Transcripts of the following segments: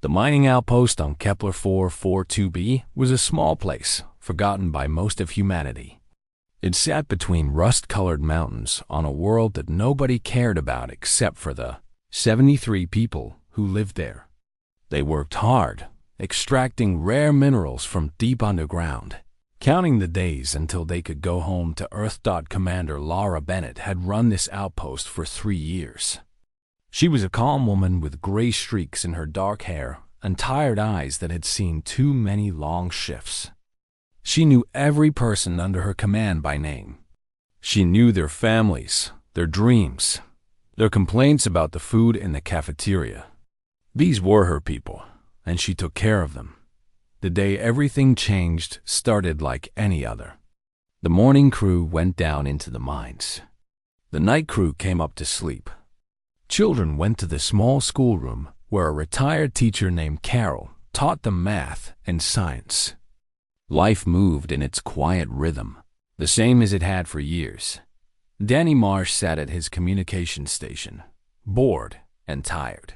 The mining outpost on Kepler 442b was a small place, forgotten by most of humanity. It sat between rust-colored mountains on a world that nobody cared about except for the 73 people who lived there. They worked hard, extracting rare minerals from deep underground, counting the days until they could go home to Earth. Commander Laura Bennett had run this outpost for 3 years. She was a calm woman with gray streaks in her dark hair and tired eyes that had seen too many long shifts. She knew every person under her command by name. She knew their families, their dreams, their complaints about the food in the cafeteria. These were her people, and she took care of them. The day everything changed started like any other. The morning crew went down into the mines. The night crew came up to sleep. Children went to the small schoolroom where a retired teacher named Carol taught them math and science. Life moved in its quiet rhythm, the same as it had for years. Danny Marsh sat at his communication station, bored and tired.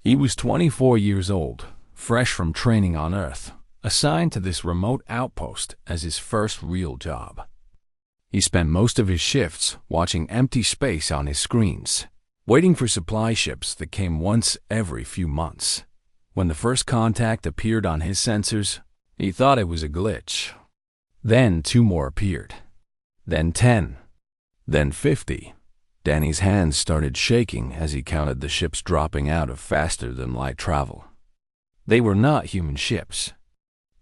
He was 24 years old, fresh from training on Earth, assigned to this remote outpost as his first real job. He spent most of his shifts watching empty space on his screens, waiting for supply ships that came once every few months. When the first contact appeared on his sensors, he thought it was a glitch. Then 2 more appeared. Then 10. Then 50. Danny's hands started shaking as he counted the ships dropping out of faster-than-light travel. They were not human ships.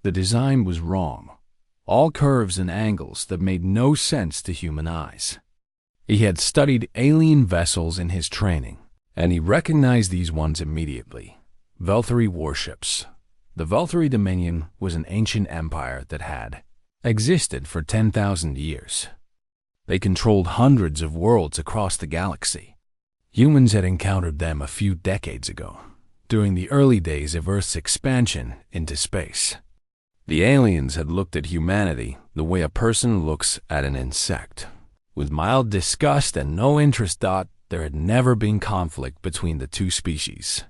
The design was wrong. All curves and angles that made no sense to human eyes. He had studied alien vessels in his training, and he recognized these ones immediately. Velthari warships. The Velthari Dominion was an ancient empire that had existed for 10,000 years. They controlled hundreds of worlds across the galaxy. Humans had encountered them a few decades ago, during the early days of Earth's expansion into space. The aliens had looked at humanity the way a person looks at an insect, with mild disgust and no interest. There had never been conflict between the two species.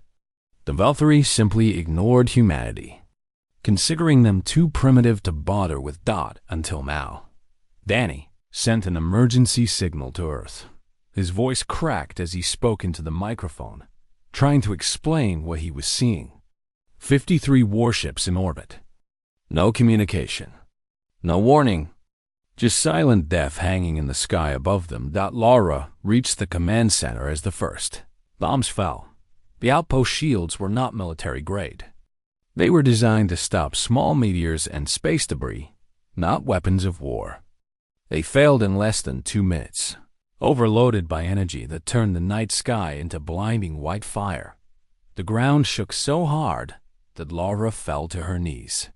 The Velthari simply ignored humanity, considering them too primitive to bother with. Until now. Danny sent an emergency signal to Earth. His voice cracked as he spoke into the microphone, trying to explain what he was seeing. 53 warships in orbit. No communication. No warning. Just silent death hanging in the sky above them. Laura reached the command center as the first. Bombs fell. The outpost shields were not military grade. They were designed to stop small meteors and space debris, not weapons of war. They failed in less than 2 minutes, overloaded by energy that turned the night sky into blinding white fire. The ground shook so hard that Laura fell to her knees.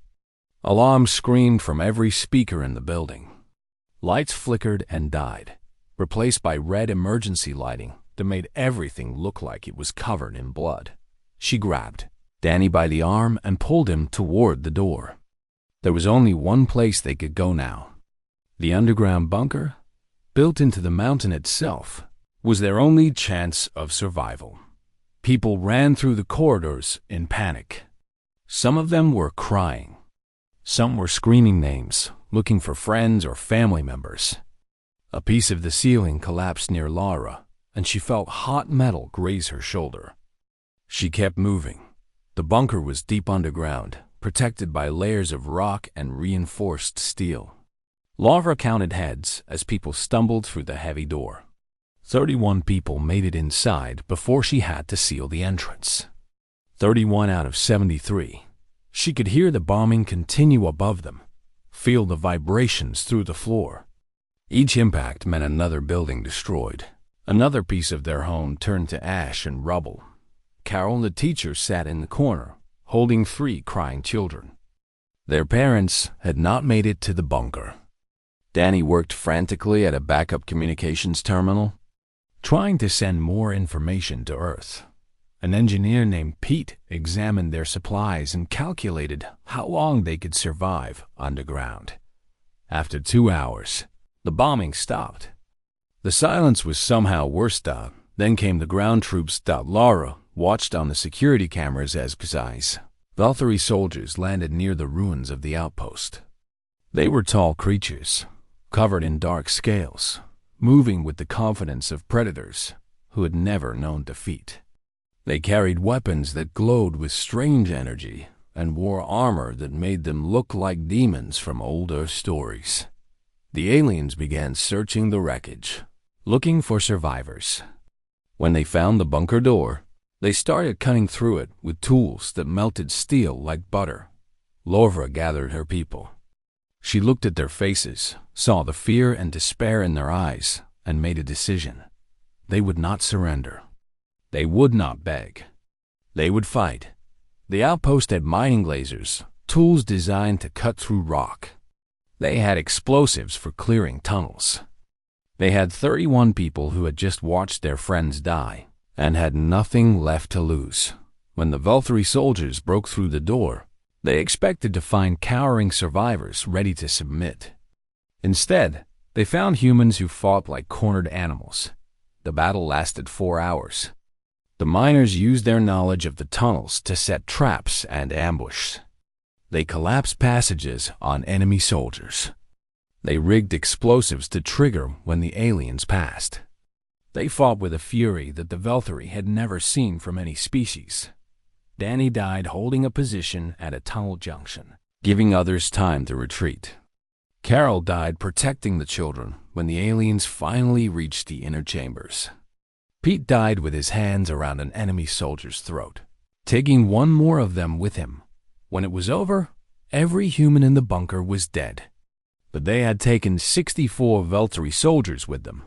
Alarms screamed from every speaker in the building. Lights flickered and died, replaced by red emergency lighting that made everything look like it was covered in blood. She grabbed Danny by the arm and pulled him toward the door. There was only one place they could go now. The underground bunker, built into the mountain itself, was their only chance of survival. People ran through the corridors in panic. Some of them were crying. Some were screaming names, looking for friends or family members. A piece of the ceiling collapsed near Laura, and she felt hot metal graze her shoulder. She kept moving. The bunker was deep underground, protected by layers of rock and reinforced steel. Laura counted heads as people stumbled through the heavy door. 31 people made it inside before she had to seal the entrance. 31 out of 73. She could hear the bombing continue above them, feel the vibrations through the floor. Each impact meant another building destroyed, another piece of their home turned to ash and rubble. Carol, the teacher, sat in the corner, holding 3 crying children. Their parents had not made it to the bunker. Danny worked frantically at a backup communications terminal, trying to send more information to Earth. An engineer named Pete examined their supplies and calculated how long they could survive underground. After 2 hours, the bombing stopped. The silence was somehow worse. Then came the ground troops. Laura watched on the security cameras as HFY Valkyrie soldiers landed near the ruins of the outpost. They were tall creatures, covered in dark scales, moving with the confidence of predators who had never known defeat. They carried weapons that glowed with strange energy and wore armor that made them look like demons from older stories. The aliens began searching the wreckage, looking for survivors. When they found the bunker door, they started cutting through it with tools that melted steel like butter. Laura gathered her people. She looked at their faces, saw the fear and despair in their eyes, and made a decision. They would not surrender. They would not beg. They would fight. The outpost had mining lasers, tools designed to cut through rock. They had explosives for clearing tunnels. They had 31 people who had just watched their friends die and had nothing left to lose. When the Valkyrie soldiers broke through the door, they expected to find cowering survivors ready to submit. Instead, they found humans who fought like cornered animals. The battle lasted 4 hours. The miners used their knowledge of the tunnels to set traps and ambush. They collapsed passages on enemy soldiers. They rigged explosives to trigger when the aliens passed. They fought with a fury that the Valkyrie had never seen from any species. Danny died holding a position at a tunnel junction, giving others time to retreat. Carol died protecting the children when the aliens finally reached the inner chambers. Pete died with his hands around an enemy soldier's throat, taking one more of them with him. When it was over, every human in the bunker was dead. But they had taken 64 Valkyrie soldiers with them,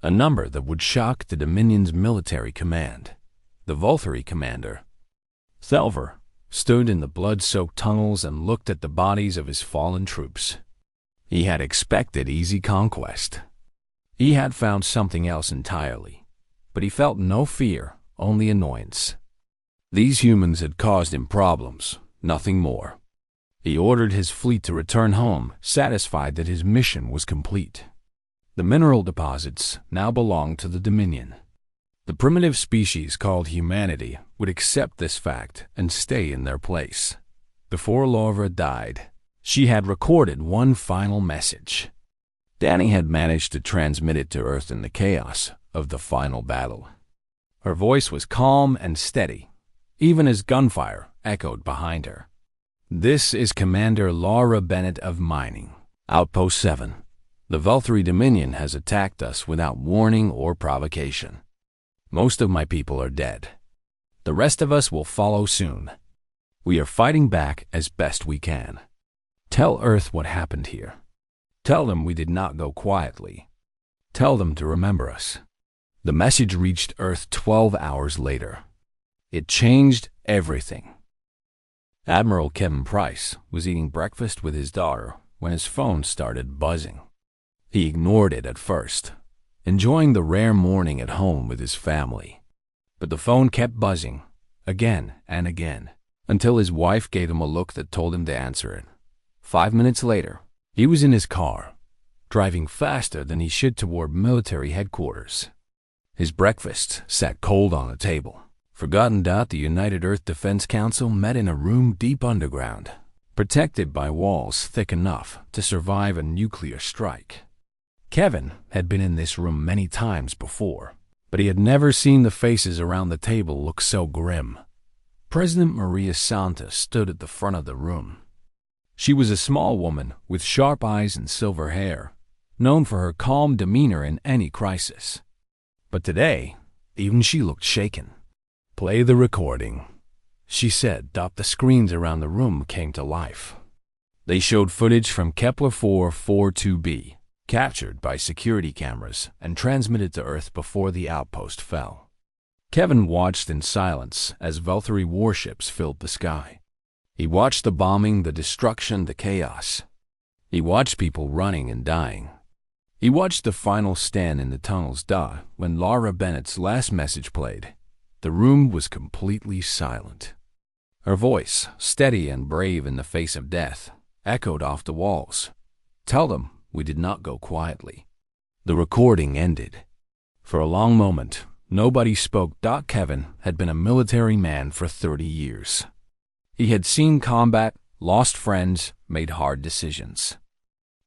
a number that would shock the Dominion's military command. The Valkyrie commander, Thelver, stood in the blood-soaked tunnels and looked at the bodies of his fallen troops. He had expected easy conquest. He had found something else entirely, but he felt no fear, only annoyance. These humans had caused him problems, nothing more. He ordered his fleet to return home, satisfied that his mission was complete. The mineral deposits now belonged to the Dominion. The primitive species called humanity would accept this fact and stay in their place. Before Laura died, she had recorded one final message. Danny had managed to transmit it to Earth in the chaos of the final battle. Her voice was calm and steady, even as gunfire echoed behind her. This is Commander Laura Bennett of Mining, Outpost 7. The Valkyrie Dominion has attacked us without warning or provocation. Most of my people are dead. The rest of us will follow soon. We are fighting back as best we can. Tell Earth what happened here. Tell them we did not go quietly. Tell them to remember us. The message reached Earth 12 hours later. It changed everything. Admiral Kevin Price was eating breakfast with his daughter when his phone started buzzing. He ignored it at first, enjoying the rare morning at home with his family. But the phone kept buzzing, again and again, until his wife gave him a look that told him to answer it. 5 minutes later, he was in his car, driving faster than he should toward military headquarters. His breakfast sat cold on a table. Forgotten that the United Earth Defense Council met in a room deep underground, protected by walls thick enough to survive a nuclear strike. Kevin had been in this room many times before, but he had never seen the faces around the table look so grim. President Maria Santos stood at the front of the room. She was a small woman with sharp eyes and silver hair, known for her calm demeanor in any crisis. But today, even she looked shaken. "Play the recording," she said. The screens around the room came to life. They showed footage from Kepler 442b, captured by security cameras and transmitted to Earth before the outpost fell. Kevin watched in silence as Valkyrie warships filled the sky. He watched the bombing, the destruction, the chaos. He watched people running and dying. He watched the final stand in the tunnels die when Laura Bennett's last message played. The room was completely silent. Her voice, steady and brave in the face of death, echoed off the walls. "Tell them we did not go quietly." The recording ended. For a long moment, Nobody spoke. Kevin had been a military man for 30 years. He had seen combat, lost friends, made hard decisions.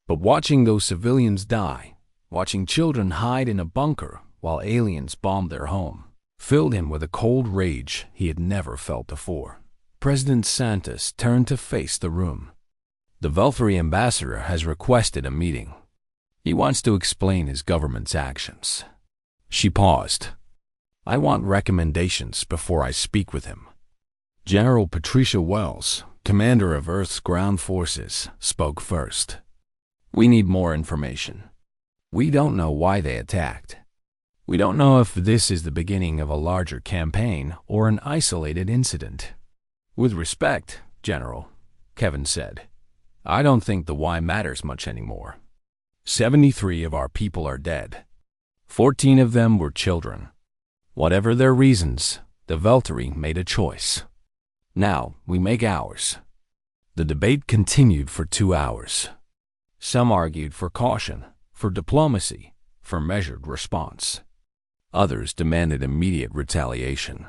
But watching those civilians die, watching children hide in a bunker while aliens bombed their home, filled him with a cold rage he had never felt before. President Santos turned to face the room. The Veltri ambassador has requested a meeting. He wants to explain his government's actions. She paused. I want recommendations before I speak with him. General Patricia Wells, commander of Earth's ground forces, spoke first. We need more information. We don't know why they attacked. We don't know if this is the beginning of a larger campaign or an isolated incident. With respect, General, Kevin said, I don't think the why matters much anymore. 73 of our people are dead. 14 of them were children. Whatever their reasons, the Veltri made a choice. Now we make ours. The debate continued for 2 hours. Some argued for caution, for diplomacy, for measured response. Others demanded immediate retaliation.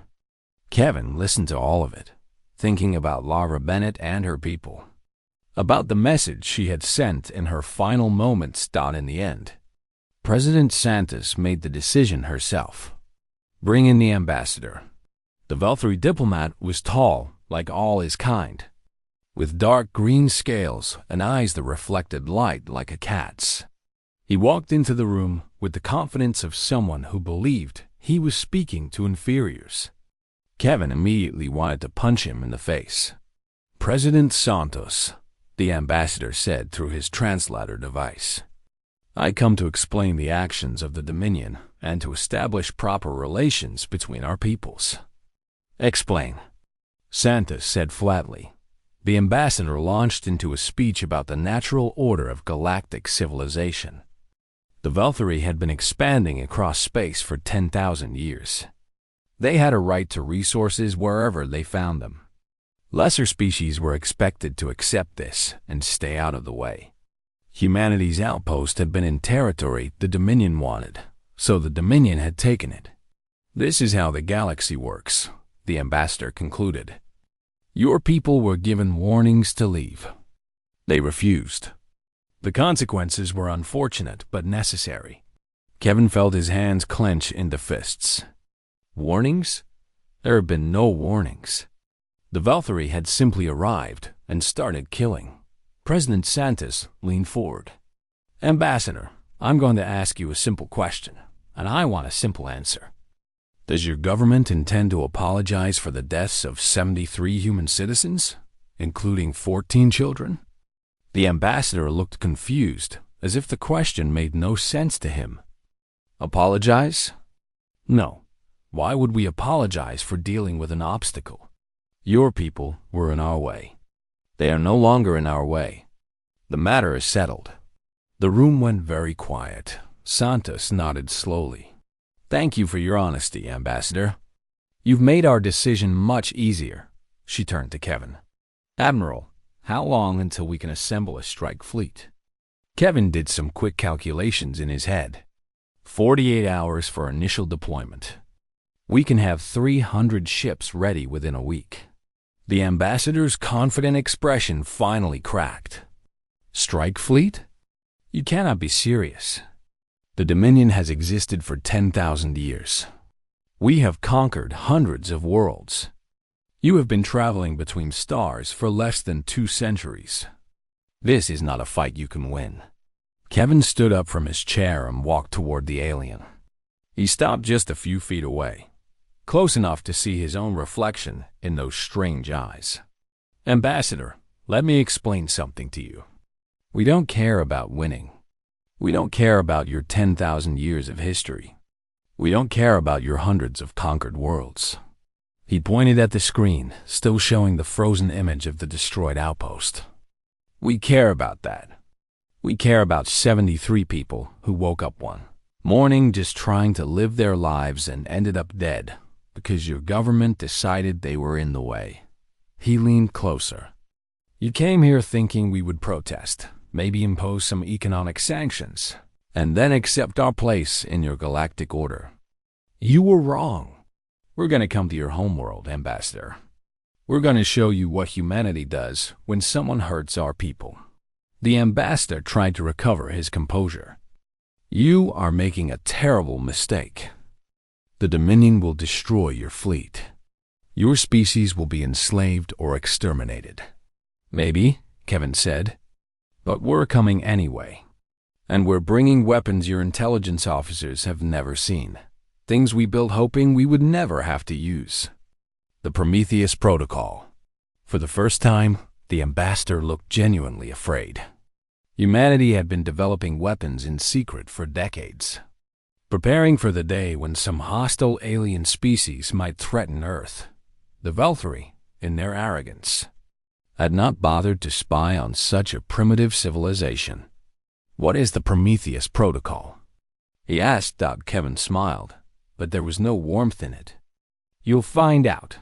Kevin listened to all of it, thinking about Lara Bennett and her people, about the message she had sent in her final moments. In the end, President Santos made the decision herself. Bring in the ambassador. The Veltri diplomat was tall, like all his kind, with dark green scales and eyes that reflected light like a cat's. He walked into the room with the confidence of someone who believed he was speaking to inferiors. Kevin immediately wanted to punch him in the face. President Santos, the ambassador said through his translator device, I come to explain the actions of the Dominion and to establish proper relations between our peoples. Explain, Santos said flatly. The ambassador launched into a speech about the natural order of galactic civilization. The Veltri had been expanding across space for 10,000 years. They had a right to resources wherever they found them. Lesser species were expected to accept this and stay out of the way. Humanity's outpost had been in territory the Dominion wanted, so the Dominion had taken it. This is how the galaxy works, the ambassador concluded. Your people were given warnings to leave. They refused. The consequences were unfortunate but necessary. Kevin felt his hands clench into fists. Warnings? There had been no warnings. The Veltri had simply arrived and started killing. President Santos leaned forward. Ambassador, I'm going to ask you a simple question, and I want a simple answer. Does your government intend to apologize for the deaths of 73 human citizens, including 14 children? The ambassador looked confused, as if the question made no sense to him. Apologize? No. Why would we apologize for dealing with an obstacle? Your people were in our way. They are no longer in our way. The matter is settled. The room went very quiet. Santos nodded slowly. Thank you for your honesty, Ambassador. You've made our decision much easier. She turned to Kevin. Admiral, how long until we can assemble a strike fleet? Kevin did some quick calculations in his head. 48 hours for initial deployment. We can have 300 ships ready within a week. The ambassador's confident expression finally cracked. Strike fleet? You cannot be serious. The Dominion has existed for 10,000 years. We have conquered hundreds of worlds. You have been traveling between stars for less than 2 centuries. This is not a fight you can win. Kevin stood up from his chair and walked toward the alien. He stopped just a few feet away, close enough to see his own reflection in those strange eyes. Ambassador, let me explain something to you. We don't care about winning. We don't care about your 10,000 years of history. We don't care about your hundreds of conquered worlds. He pointed at the screen, still showing the frozen image of the destroyed outpost. We care about that. We care about 73 people who woke up one morning just trying to live their lives and ended up dead because your government decided they were in the way. He leaned closer. You came here thinking we would protest, maybe impose some economic sanctions, and then accept our place in your galactic order. You were wrong. We're going to come to your homeworld, Ambassador. We're going to show you what humanity does when someone hurts our people." The ambassador tried to recover his composure. "You are making a terrible mistake. The Dominion will destroy your fleet. Your species will be enslaved or exterminated." "Maybe," Kevin said, "but we're coming anyway. And we're bringing weapons your intelligence officers have never seen. Things we built hoping we would never have to use." The Prometheus Protocol. For the first time, the ambassador looked genuinely afraid. Humanity had been developing weapons in secret for decades, preparing for the day when some hostile alien species might threaten Earth. The Velthari, in their arrogance, had not bothered to spy on such a primitive civilization. "What is the Prometheus Protocol?" he asked. Kevin smiled, but there was no warmth in it. "You'll find out."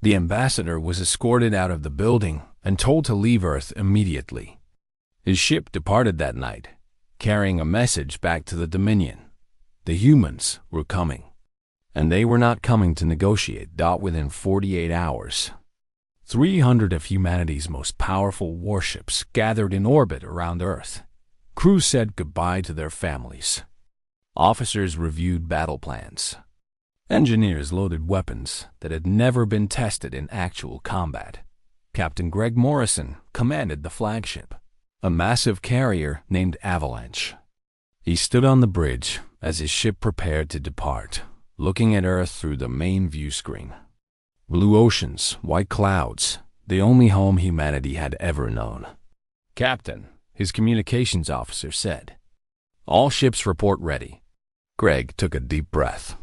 The ambassador was escorted out of the building and told to leave Earth immediately. His ship departed that night, carrying a message back to the Dominion. The humans were coming, and they were not coming to negotiate. Within 48 hours, 300 of humanity's most powerful warships gathered in orbit around Earth. Crews said goodbye to their families. Officers reviewed battle plans. Engineers loaded weapons that had never been tested in actual combat. Captain Greg Morrison commanded the flagship, a massive carrier named Avalanche. He stood on the bridge as his ship prepared to depart, looking at Earth through the main view screen. Blue oceans, white clouds, the only home humanity had ever known. "Captain," his communications officer said, "all ships report ready." Greg took a deep breath.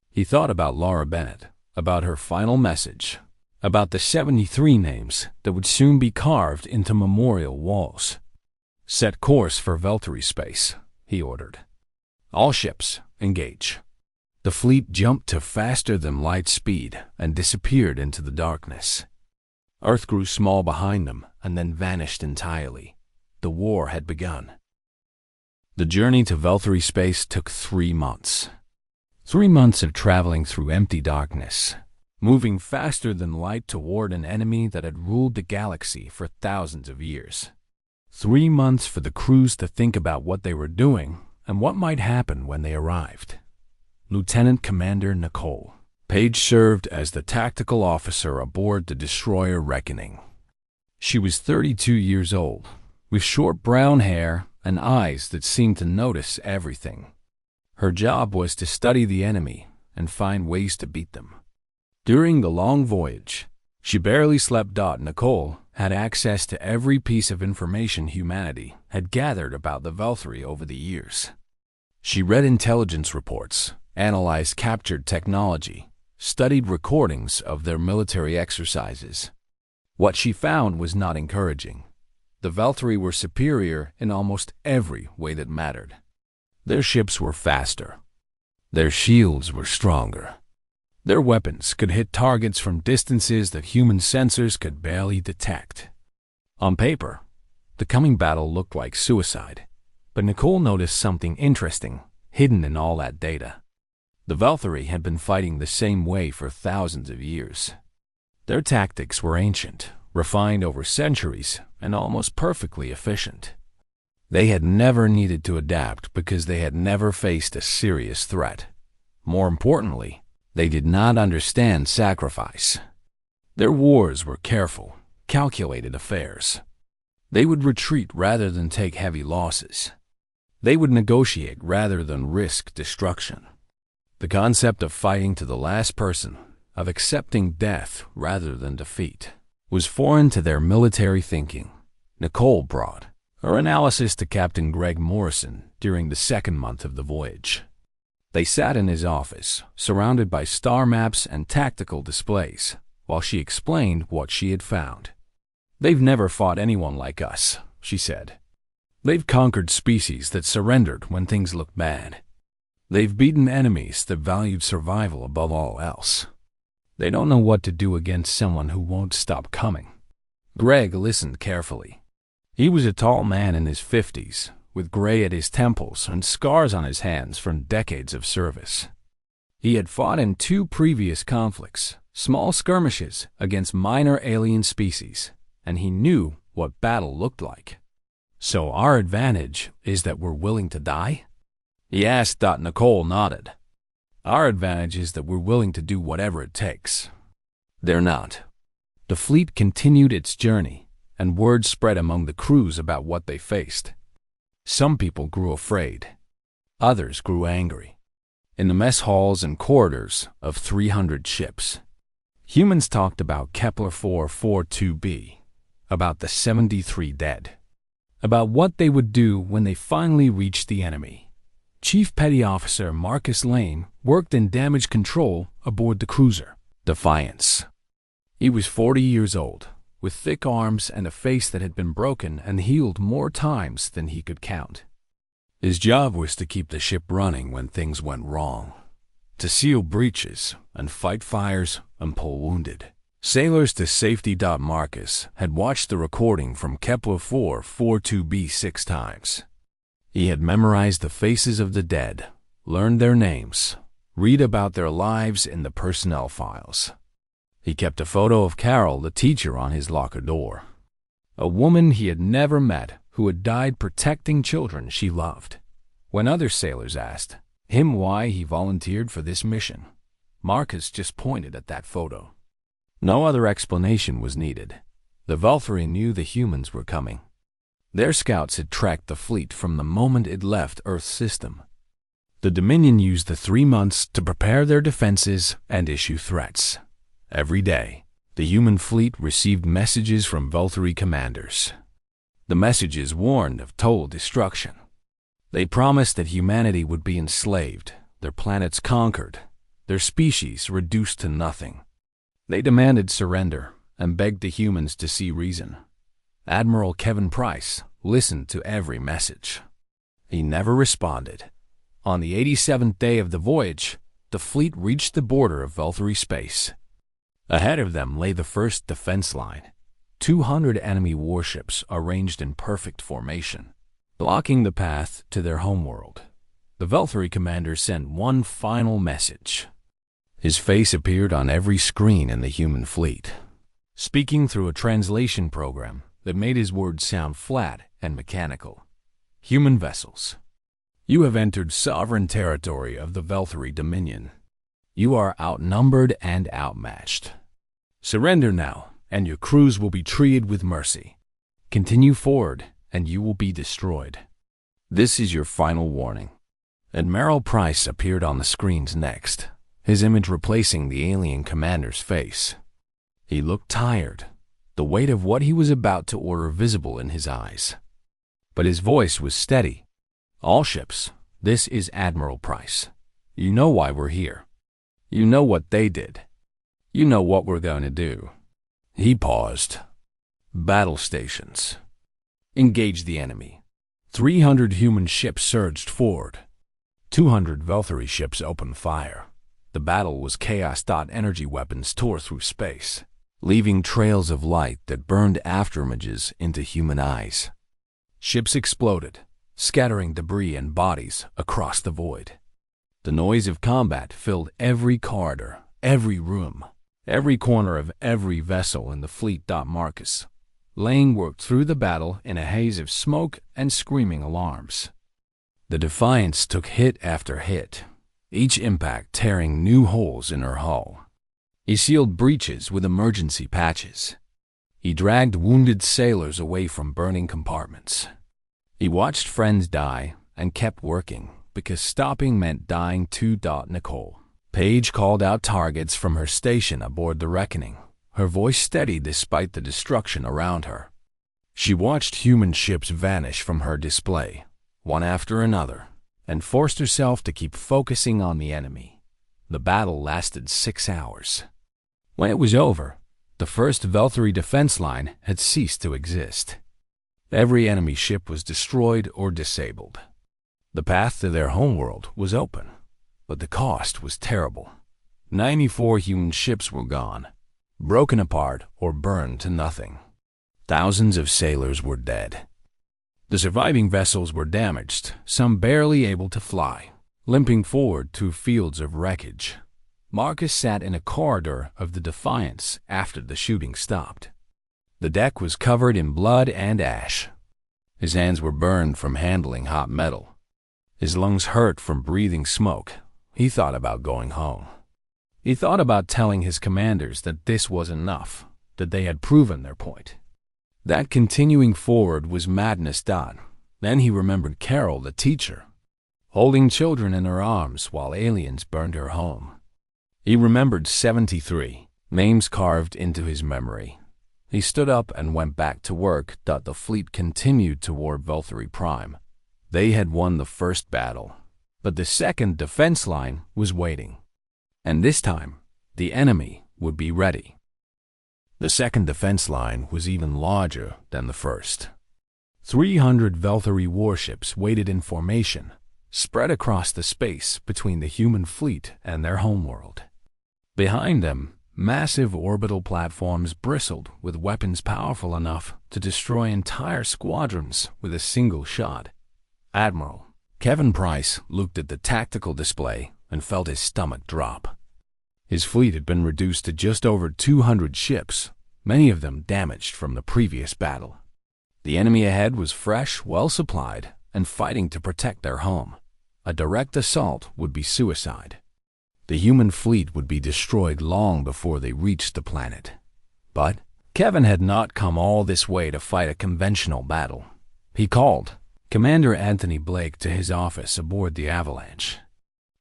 He thought about Laura Bennett, about her final message, about the 73 names that would soon be carved into memorial walls. "Set course for Velthari space," he ordered. "All ships, engage." The fleet jumped to faster-than-light speed and disappeared into the darkness. Earth grew small behind them and then vanished entirely. The war had begun. The journey to Velthari space took 3 months. 3 months of traveling through empty darkness, moving faster than light toward an enemy that had ruled the galaxy for thousands of years. 3 months for the crews to think about what they were doing and what might happen when they arrived. Lieutenant Commander Nicole Page served as the tactical officer aboard the destroyer Reckoning. She was 32 years old, with short brown hair and eyes that seemed to notice everything. Her job was to study the enemy and find ways to beat them. During the long voyage, she barely slept. Nicole had access to every piece of information humanity had gathered about the Velthari over the years. She read intelligence reports, analyzed captured technology, studied recordings of their military exercises. What she found was not encouraging. The Velthari were superior in almost every way that mattered. Their ships were faster. Their shields were stronger. Their weapons could hit targets from distances that human sensors could barely detect. On paper, the coming battle looked like suicide, but Nicole noticed something interesting hidden in all that data. The Velthari had been fighting the same way for thousands of years. Their tactics were ancient, refined over centuries, and almost perfectly efficient. They had never needed to adapt because they had never faced a serious threat. More importantly, they did not understand sacrifice. Their wars were careful, calculated affairs. They would retreat rather than take heavy losses. They would negotiate rather than risk destruction. The concept of fighting to the last person, of accepting death rather than defeat, was foreign to their military thinking. Nicole brought her analysis to Captain Greg Morrison during the second month of the voyage. They sat in his office, surrounded by star maps and tactical displays, while she explained what she had found. "They've never fought anyone like us," she said. "They've conquered species that surrendered when things looked bad. They've beaten enemies that valued survival above all else. They don't know what to do against someone who won't stop coming." Greg listened carefully. He was a tall man in his 50s, with gray at his temples and scars on his hands from decades of service. He had fought in 2 previous conflicts, small skirmishes against minor alien species, and he knew what battle looked like. "So our advantage is that we're willing to die?" he asked. Nicole nodded. "Our advantage is that we're willing to do whatever it takes." "They're not." The fleet continued its journey, and word spread among the crews about what they faced. Some people grew afraid. Others grew angry. In the mess halls and corridors of 300 ships, humans talked about Kepler 442b, about the 73 dead, about what they would do when they finally reached the enemy. Chief Petty Officer Marcus Lane worked in damage control aboard the cruiser Defiance. He was 40 years old, with thick arms and a face that had been broken and healed more times than he could count. His job was to keep the ship running when things went wrong, to seal breaches and fight fires and pull wounded sailors to safety. Marcus had watched the recording from Kepler 442b 6 times. He had memorized the faces of the dead, learned their names, read about their lives in the personnel files. He kept a photo of Carol, the teacher, on his locker door, a woman he had never met who had died protecting children she loved. When other sailors asked him why he volunteered for this mission, Marcus just pointed at that photo. No other explanation was needed. The Valkyrie knew the humans were coming. Their scouts had tracked the fleet from the moment it left Earth's system. The Dominion used the 3 months to prepare their defenses and issue threats. Every day, the human fleet received messages from Valkyrie commanders. The messages warned of total destruction. They promised that humanity would be enslaved, their planets conquered, their species reduced to nothing. They demanded surrender and begged the humans to see reason. Admiral Kevin Price listened to every message. He never responded. On the 87th day of the voyage, the fleet reached the border of Valkyrie space. Ahead of them lay the first defense line, 200 enemy warships arranged in perfect formation, blocking the path to their homeworld. The Valkyrie commander sent one final message. His face appeared on every screen in the human fleet, speaking through a translation program that made his words sound flat and mechanical. "Human vessels, you have entered sovereign territory of the Valkyrie Dominion. You are outnumbered and outmatched. Surrender now, and your crews will be treated with mercy. Continue forward, and you will be destroyed. This is your final warning." Admiral Price appeared on the screens next, his image replacing the alien commander's face. He looked tired, the weight of what he was about to order visible in his eyes. But his voice was steady. "All ships, this is Admiral Price. You know why we're here. You know what they did. You know what we're going to do." He paused. "Battle stations. Engage the enemy." 300 human ships surged forward. 200 Valkyrie ships opened fire. The battle was chaos. Energy weapons tore through space, leaving trails of light that burned afterimages into human eyes. Ships exploded, scattering debris and bodies across the void. The noise of combat filled every corridor, every room, every corner of every vessel in the fleet. Marcus Lane worked through the battle in a haze of smoke and screaming alarms. The Defiance took hit after hit, each impact tearing new holes in her hull. He sealed breaches with emergency patches. He dragged wounded sailors away from burning compartments. He watched friends die and kept working, because stopping meant dying too. Nicole Page called out targets from her station aboard the Reckoning, her voice steady despite the destruction around her. She watched human ships vanish from her display, one after another, and forced herself to keep focusing on the enemy. The battle lasted 6 hours. When it was over, the first Valkyrie defense line had ceased to exist. Every enemy ship was destroyed or disabled. The path to their homeworld was open, but the cost was terrible. 94 human ships were gone, broken apart or burned to nothing. Thousands of sailors were dead. The surviving vessels were damaged, some barely able to fly. limping forward through fields of wreckage. Marcus sat in a corridor of the Defiance after the shooting stopped. The deck was covered in blood and ash. His hands were burned from handling hot metal. His lungs hurt from breathing smoke. He thought about going home. He thought about telling his commanders that this was enough, that they had proven their point. That continuing forward was madness. Then he remembered Carol, the teacher, holding children in her arms while aliens burned her home. He remembered 73 names carved into his memory. He stood up and went back to work. The fleet continued toward Valkyrie Prime. They had won the first battle, but the second defense line was waiting. And this time, the enemy would be ready. The second defense line was even larger than the first. 300 Valkyrie warships waited in formation, spread across the space between the human fleet and their homeworld. Behind them, massive orbital platforms bristled with weapons powerful enough to destroy entire squadrons with a single shot. Admiral Kevin Price looked at the tactical display and felt his stomach drop. His fleet had been reduced to just over 200 ships, many of them damaged from the previous battle. The enemy ahead was fresh, well-supplied, and fighting to protect their home. A direct assault would be suicide. The human fleet would be destroyed long before they reached the planet. But Kevin had not come all this way to fight a conventional battle. He called Commander Anthony Blake to his office aboard the Avalanche.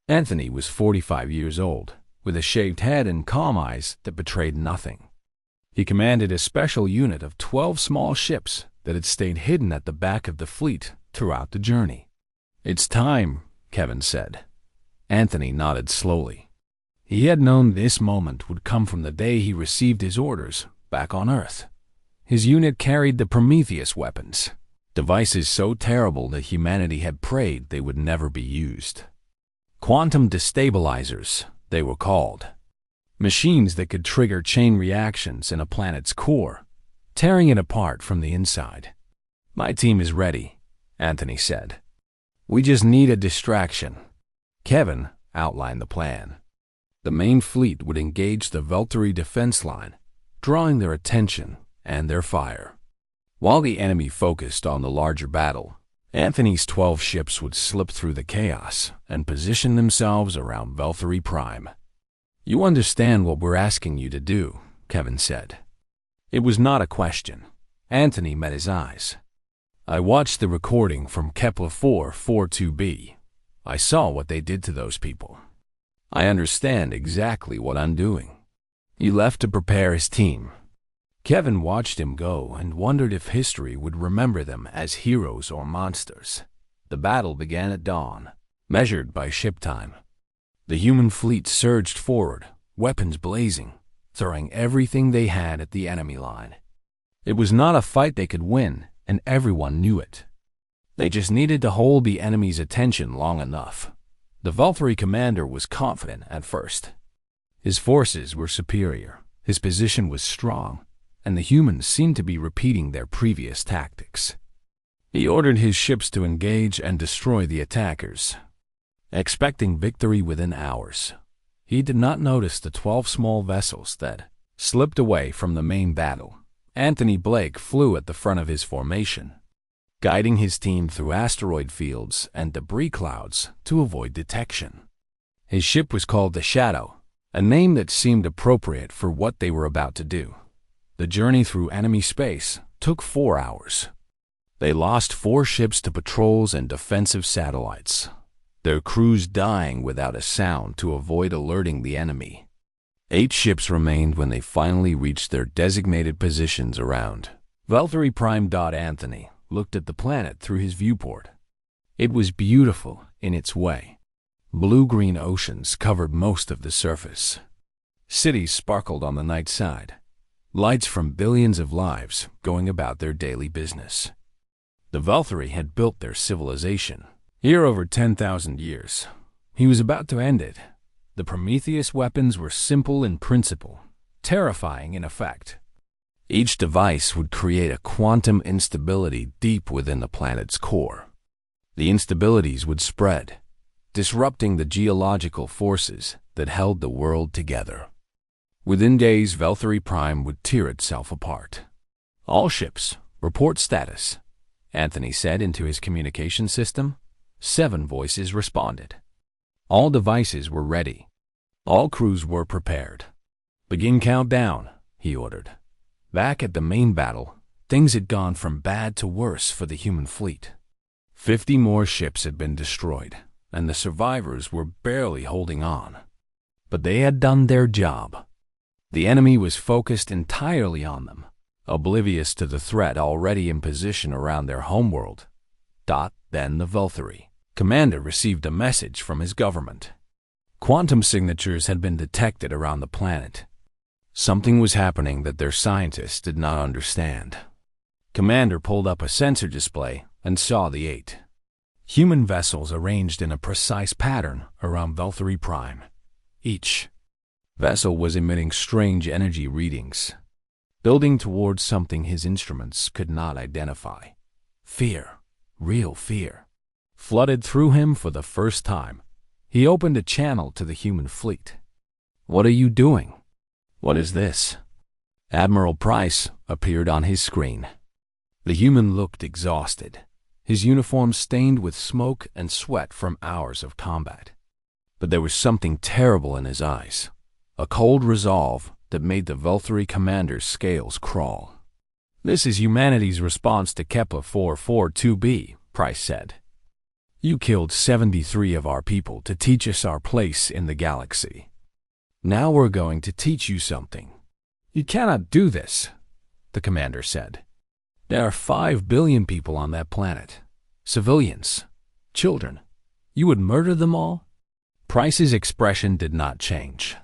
Anthony was 45 years old, with a shaved head and calm eyes that betrayed nothing. He commanded a special unit of 12 small ships that had stayed hidden at the back of the fleet throughout the journey. "It's time," Kevin said. Anthony nodded slowly. He had known this moment would come from the day he received his orders back on Earth. His unit carried the Prometheus weapons, devices so terrible that humanity had prayed they would never be used. Quantum destabilizers, they were called. Machines that could trigger chain reactions in a planet's core, tearing it apart from the inside. "My team is ready," Anthony said. "We just need a distraction." Kevin outlined the plan. The main fleet would engage the Valkyrie defense line, drawing their attention and their fire. While the enemy focused on the larger battle, Anthony's 12 ships would slip through the chaos and position themselves around Valkyrie Prime. "You understand what we're asking you to do," Kevin said. It was not a question. Anthony met his eyes. "I watched the recording from Kepler 442b. I saw what they did to those people. I understand exactly what I'm doing." He left to prepare his team. Kevin watched him go and wondered if history would remember them as heroes or monsters. The battle began at dawn, measured by ship time. The human fleet surged forward, weapons blazing, throwing everything they had at the enemy line. It was not a fight they could win, and everyone knew it. They just needed to hold the enemy's attention long enough. The Valkyrie commander was confident at first. His forces were superior, his position was strong, and the humans seemed to be repeating their previous tactics. He ordered his ships to engage and destroy the attackers, expecting victory within hours. He did not notice the 12 small vessels that slipped away from the main battle. Anthony Blake flew at the front of his formation, guiding his team through asteroid fields and debris clouds to avoid detection. His ship was called the Shadow, a name that seemed appropriate for what they were about to do. The journey through enemy space took 4 hours. They lost 4 ships to patrols and defensive satellites, their crews dying without a sound to avoid alerting the enemy. 8 ships remained when they finally reached their designated positions around Valkyrie Prime. Anthony looked at the planet through his viewport. It was beautiful in its way. Blue-green oceans covered most of the surface. Cities sparkled on the night side, lights from billions of lives going about their daily business. The Valkyrie had built their civilization here over 10,000 years. He was about to end it. The Prometheus weapons were simple in principle, terrifying in effect. Each device would create a quantum instability deep within the planet's core. The instabilities would spread, disrupting the geological forces that held the world together. Within days, Valkyrie Prime would tear itself apart. "All ships, report status," Anthony said into his communication system. 7 voices responded. All devices were ready. All crews were prepared. "Begin countdown," he ordered. Back at the main battle, things had gone from bad to worse for the human fleet. 50 more ships had been destroyed, and the survivors were barely holding on. But they had done their job. The enemy was focused entirely on them, oblivious to the threat already in position around their homeworld. Then the Valkyrie commander received a message from his government. Quantum signatures had been detected around the planet. Something was happening that their scientists did not understand. Commander pulled up a sensor display and saw the 8 human vessels arranged in a precise pattern around Valkyrie Prime. Each vessel was emitting strange energy readings, building towards something his instruments could not identify. Fear, real fear, flooded through him for the first time. He opened a channel to the human fleet. "What are you doing? What is this?" Admiral Price appeared on his screen. The human looked exhausted, his uniform stained with smoke and sweat from hours of combat. But there was something terrible in his eyes, a cold resolve that made the Valkyrie commander's scales crawl. "This is humanity's response to Kepler 442b, Price said. "You killed 73 of our people to teach us our place in the galaxy. Now we're going to teach you something." "You cannot do this," the commander said. "There are 5 billion people on that planet. Civilians, children. You would murder them all?" Price's expression did not change.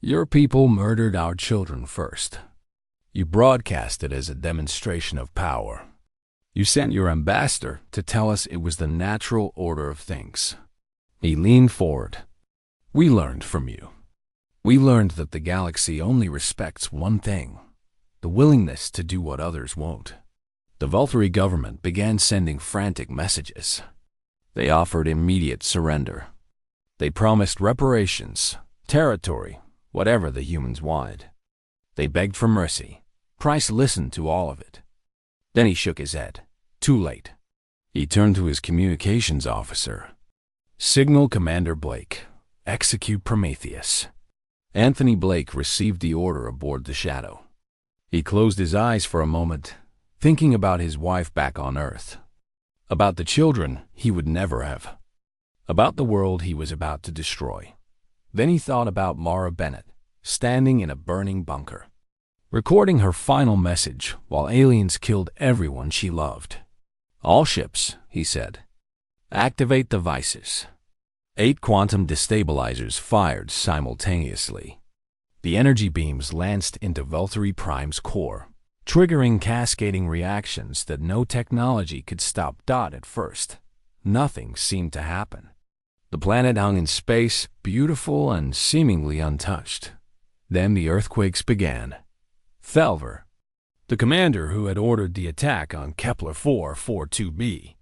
"Your people murdered our children first. You broadcast it as a demonstration of power. You sent your ambassador to tell us it was the natural order of things." He leaned forward. "We learned from you. We learned that the galaxy only respects one thing: the willingness to do what others won't." The Valkyrie government began sending frantic messages. They offered immediate surrender. They promised reparations, territory, whatever the humans wanted. They begged for mercy. Price listened to all of it. Then he shook his head. Too late. He turned to his communications officer. "Signal Commander Blake. Execute Prometheus." Anthony Blake received the order aboard the Shadow. He closed his eyes for a moment, thinking about his wife back on Earth, about the children he would never have, about the world he was about to destroy. Then he thought about Mara Bennett, standing in a burning bunker, recording her final message while aliens killed everyone she loved. "All ships," he said, "activate devices." 8 quantum destabilizers fired simultaneously. The energy beams lanced into Valkyrie Prime's core, triggering cascading reactions that no technology could stop. At first, nothing seemed to happen. The planet hung in space, beautiful and seemingly untouched. Then the earthquakes began. Thalver, the commander who had ordered the attack on Kepler 442b,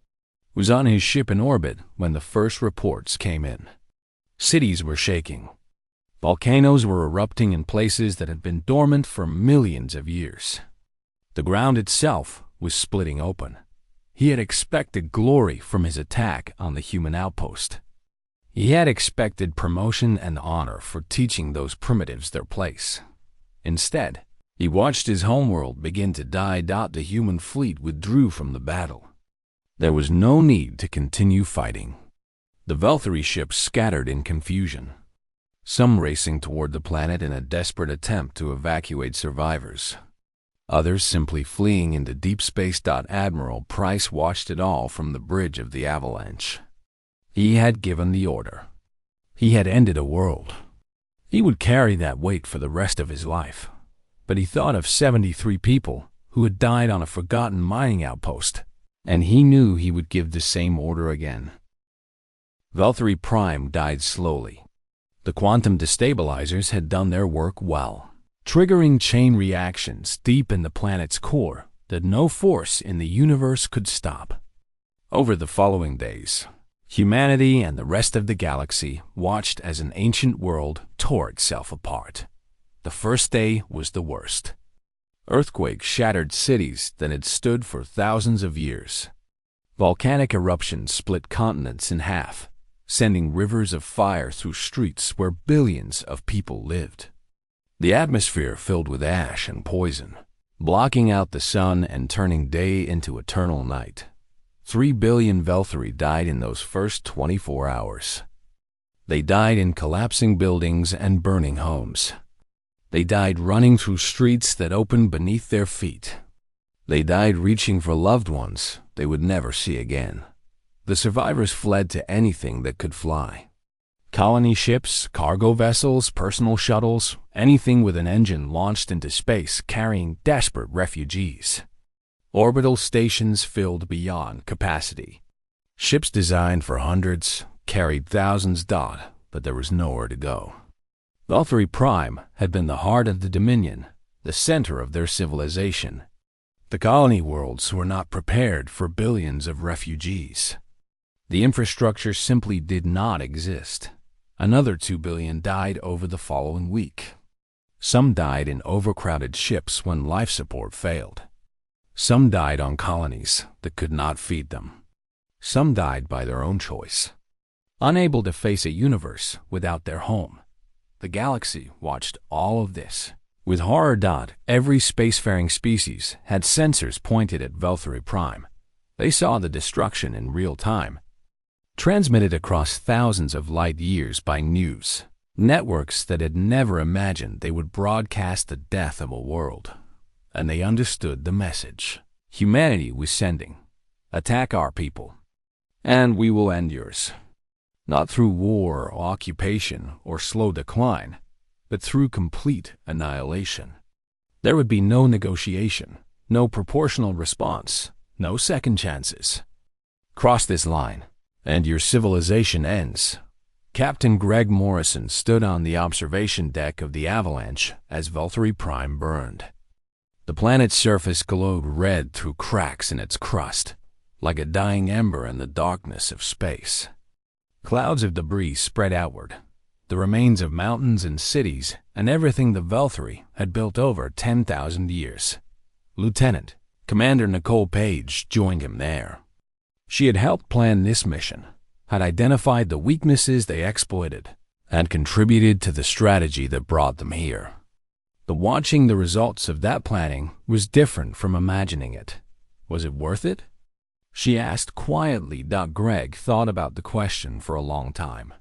was on his ship in orbit when the first reports came in. Cities were shaking. Volcanoes were erupting in places that had been dormant for millions of years. The ground itself was splitting open. He had expected glory from his attack on the human outpost. He had expected promotion and honor for teaching those primitives their place. Instead, he watched his homeworld begin to die. The human fleet withdrew from the battle. There was no need to continue fighting. The Valkyrie ships scattered in confusion, some racing toward the planet in a desperate attempt to evacuate survivors, others simply fleeing into deep space. Admiral Price watched it all from the bridge of the avalanche. He had given the order. He had ended a world. He would carry that weight for the rest of his life. But he thought of 73 people who had died on a forgotten mining outpost, and he knew he would give the same order again. Valkyrie Prime died slowly. The quantum destabilizers had done their work well, triggering chain reactions deep in the planet's core that no force in the universe could stop. Over the following days, Humanity and the rest of the galaxy watched as an ancient world tore itself apart. The first day was the worst. Earthquakes shattered cities that had stood for thousands of years. Volcanic eruptions split continents in half, sending rivers of fire through streets where billions of people lived. The atmosphere filled with ash and poison, blocking out the sun and turning day into eternal night. 3 billion Velthari died in those first 24 hours. They died in collapsing buildings and burning homes. They died running through streets that opened beneath their feet. They died reaching for loved ones they would never see again. The survivors fled to anything that could fly. Colony ships, cargo vessels, personal shuttles, anything with an engine launched into space carrying desperate refugees. Orbital stations filled beyond capacity. Ships designed for hundreds carried thousands, but there was nowhere to go. Velthari Prime had been the heart of the Dominion, the center of their civilization. The colony worlds were not prepared for billions of refugees. The infrastructure simply did not exist. Another 2 billion died over the following week. Some died in overcrowded ships when life support failed. Some died on colonies that could not feed them. Some died by their own choice. Unable to face a universe without their home, the galaxy watched all of this. With horror, every spacefaring species had sensors pointed at Velthari Prime. They saw the destruction in real time, transmitted across thousands of light years by news, networks that had never imagined they would broadcast the death of a world. And they understood the message humanity was sending. Attack our people, and we will end yours. Not through war or occupation or slow decline, but through complete annihilation. There would be no negotiation, no proportional response, no second chances. Cross this line, and your civilization ends. Captain Greg Morrison stood on the observation deck of the Avalanche as Velthari Prime burned. The planet's surface glowed red through cracks in its crust, like a dying ember in the darkness of space. Clouds of debris spread outward, the remains of mountains and cities and everything the Velthari had built over 10,000 years. Lieutenant Commander Nicole Page joined him there. She had helped plan this mission, had identified the weaknesses they exploited, and contributed to the strategy that brought them here. But watching the results of that planning was different from imagining it. Was it worth it? She asked quietly. Greg thought about the question for a long time.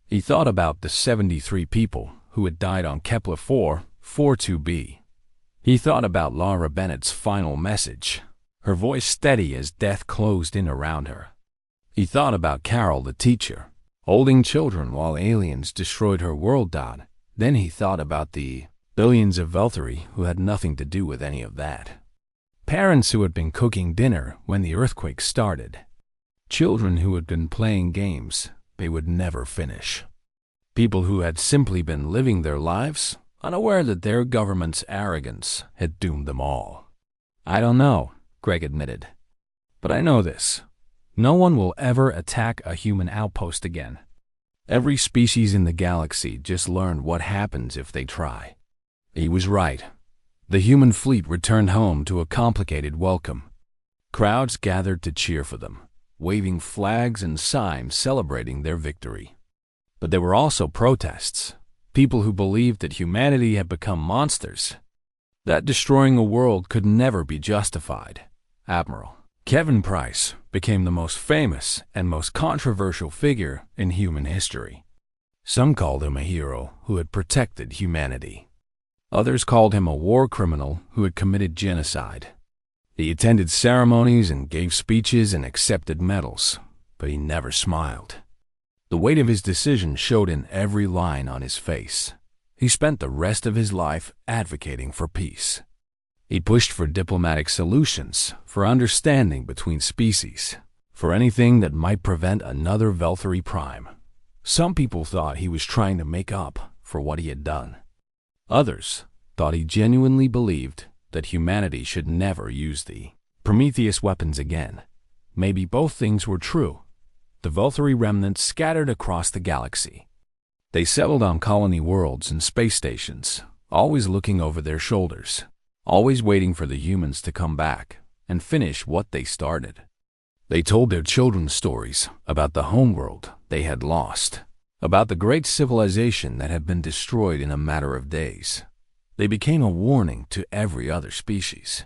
He thought about the 73 people who had died on Kepler-4, 42b. He thought about Laura Bennett's final message, her voice steady as death closed in around her. He thought about Carol, the teacher, holding children while aliens destroyed her world. Then he thought about the billions of Velthari who had nothing to do with any of that. Parents who had been cooking dinner when the earthquake started. Children who had been playing games they would never finish. People who had simply been living their lives, unaware that their government's arrogance had doomed them all. I don't know, Greg admitted. But I know this. No one will ever attack a human outpost again. Every species in the galaxy just learned what happens if they try. He was right. The human fleet returned home to a complicated welcome. Crowds gathered to cheer for them, waving flags and signs celebrating their victory. But there were also protests, people who believed that humanity had become monsters, that destroying a world could never be justified. Admiral Kevin Price became the most famous and most controversial figure in human history. Some called him a hero who had protected humanity. Others called him a war criminal who had committed genocide. He attended ceremonies and gave speeches and accepted medals, but he never smiled. The weight of his decision showed in every line on his face. He spent the rest of his life advocating for peace. He pushed for diplomatic solutions, for understanding between species, for anything that might prevent another Velthari Prime. Some people thought he was trying to make up for what he had done. Others thought he genuinely believed that humanity should never use the Prometheus weapons again. Maybe both things were true. the Velthari remnants scattered across the galaxy. They settled on colony worlds and space stations, always looking over their shoulders, always waiting for the humans to come back and finish what they started. They told their children stories about the homeworld they had lost, about the great civilization that had been destroyed in a matter of days. They became a warning to every other species.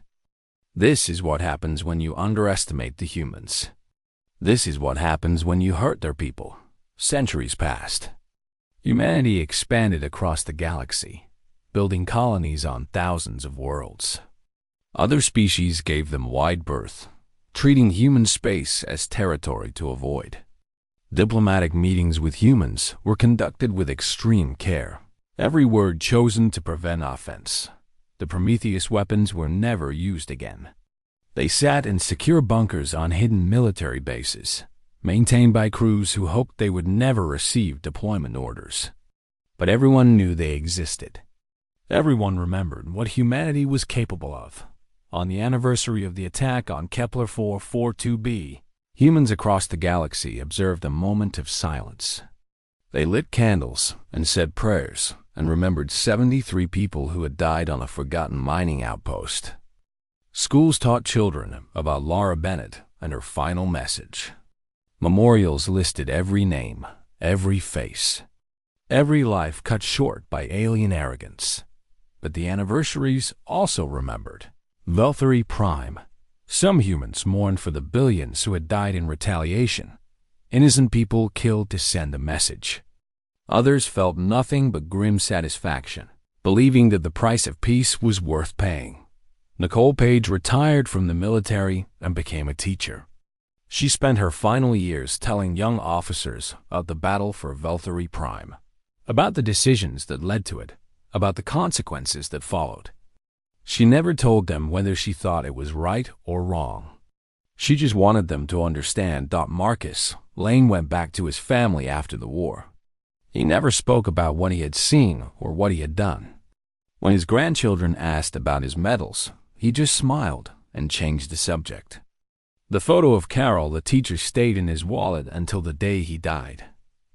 This is what happens when you underestimate the humans. This is what happens when you hurt their people. Centuries passed. Humanity expanded across the galaxy, building colonies on thousands of worlds. Other species gave them wide berth, treating human space as territory to avoid. Diplomatic meetings with humans were conducted with extreme care, every word chosen to prevent offense. The Prometheus weapons were never used again. They sat in secure bunkers on hidden military bases, maintained by crews who hoped they would never receive deployment orders. But everyone knew they existed. Everyone remembered what humanity was capable of. On the anniversary of the attack on Kepler 442b, humans across the galaxy observed a moment of silence. They lit candles and said prayers and remembered 73 people who had died on a forgotten mining outpost. Schools taught children about Laura Bennett and her final message. Memorials listed every name, every face, every life cut short by alien arrogance. But the anniversaries also remembered. Velthari Prime. Some humans mourned for the billions who had died in retaliation, innocent people killed to send a message. Others felt nothing but grim satisfaction, believing that the price of peace was worth paying. Nicole Page retired from the military and became a teacher. She spent her final years telling young officers of the battle for Velthari Prime, about the decisions that led to it, about the consequences that followed. She never told them whether she thought it was right or wrong. She just wanted them to understand. Marcus Lane went back to his family after the war. He never spoke about what he had seen or what he had done. When his grandchildren asked about his medals, he just smiled and changed the subject. The photo of Carol, the teacher, stayed in his wallet until the day he died.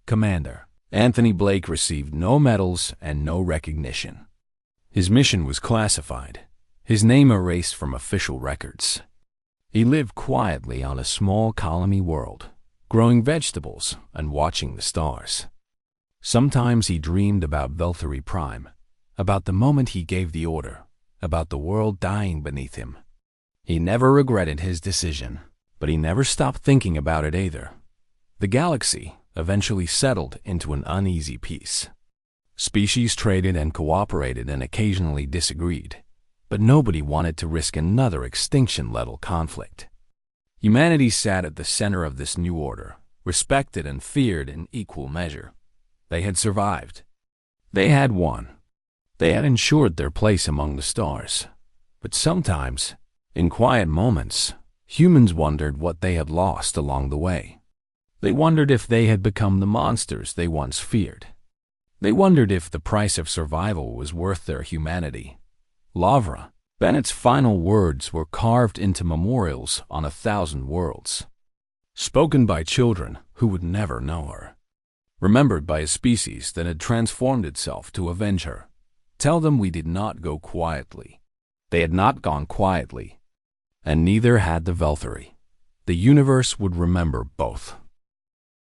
Commander Anthony Blake received no medals and no recognition. His mission was classified, his name erased from official records. He lived quietly on a small colony world, growing vegetables and watching the stars. Sometimes he dreamed about Velthari Prime, about the moment he gave the order, about the world dying beneath him. He never regretted his decision, but he never stopped thinking about it either. The galaxy eventually settled into an uneasy peace. Species traded and cooperated and occasionally disagreed, but nobody wanted to risk another extinction-level conflict. Humanity sat at the center of this new order, respected and feared in equal measure. They had survived. They had won. They had ensured their place among the stars. But sometimes, in quiet moments, humans wondered what they had lost along the way. They wondered if they had become the monsters they once feared. They wondered if the price of survival was worth their humanity. Lavra Bennett's final words were carved into memorials on 1,000 worlds, spoken by children who would never know her, remembered by a species that had transformed itself to avenge her. Tell them we did not go quietly. They had not gone quietly, and neither had the Velthari. The universe would remember both.